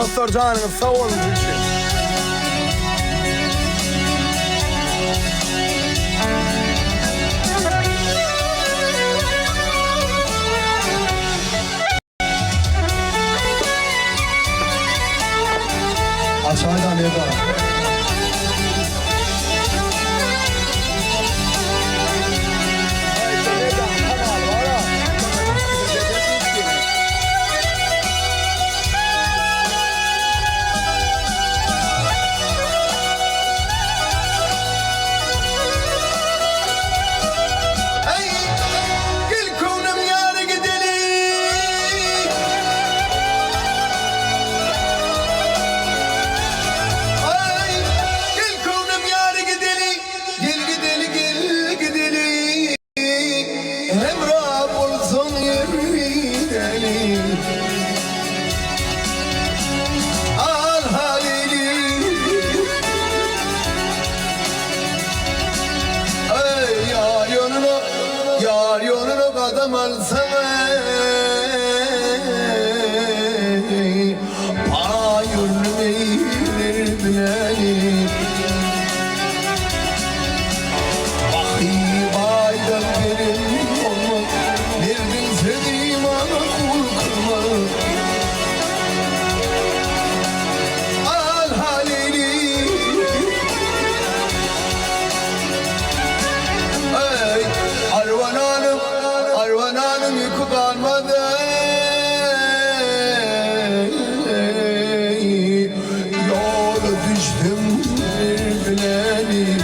Master canınız sağ olun. Aşağıdan Eda. Adam alsana ayırmayır bileni Bakıyım aydan benim olmak Verdin sevdiğim ana kul kırma Al halini Ey arvananım Arvananım yükü kalmadı Yola düştüm bileni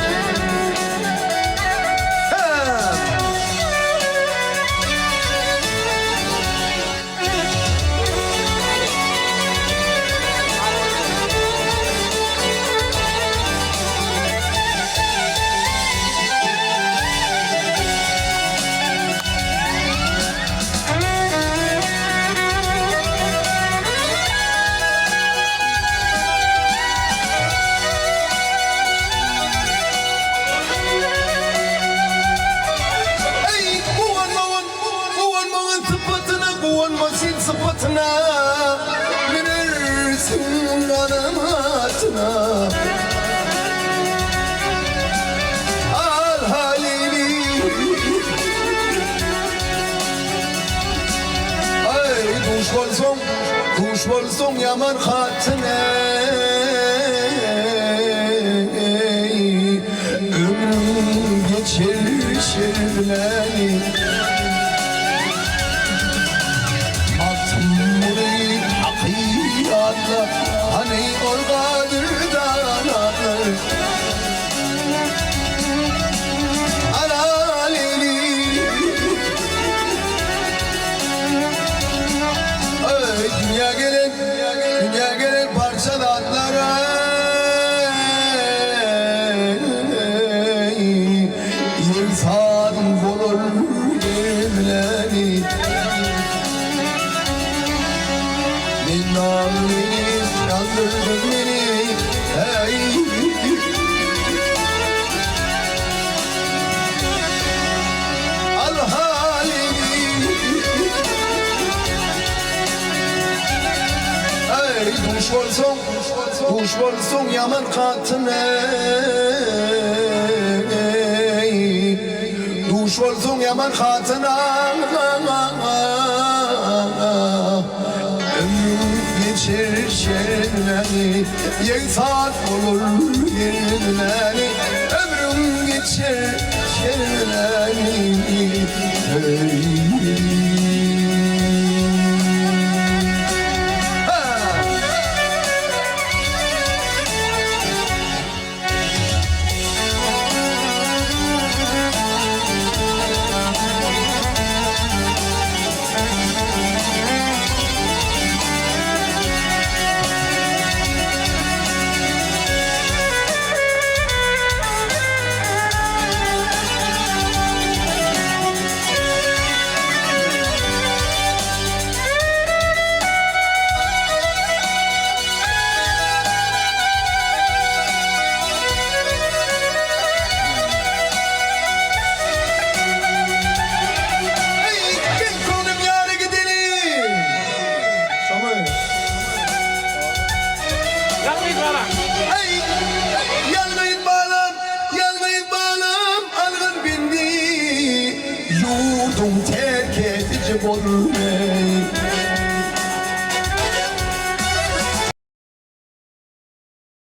Sıfatına verirsin kanamatına Al halini Ay duş bolsun yaman hatine Ömrüm geçer şerleni Hani orgadır dağlar Alaleli Dünya gelen parça dağlara İnsan bulur evleri Minnallıyım kandırdın beni hey. Al halini hey. Duş bolsun yaman katine hey. Duş bolsun yaman katına Geçir şerleni Yeksan olur yerleni Ömrüm geçir şerleni bana. Ey, yalgayıp bağlam, algın bindi. Yurdum terk edici olur ey.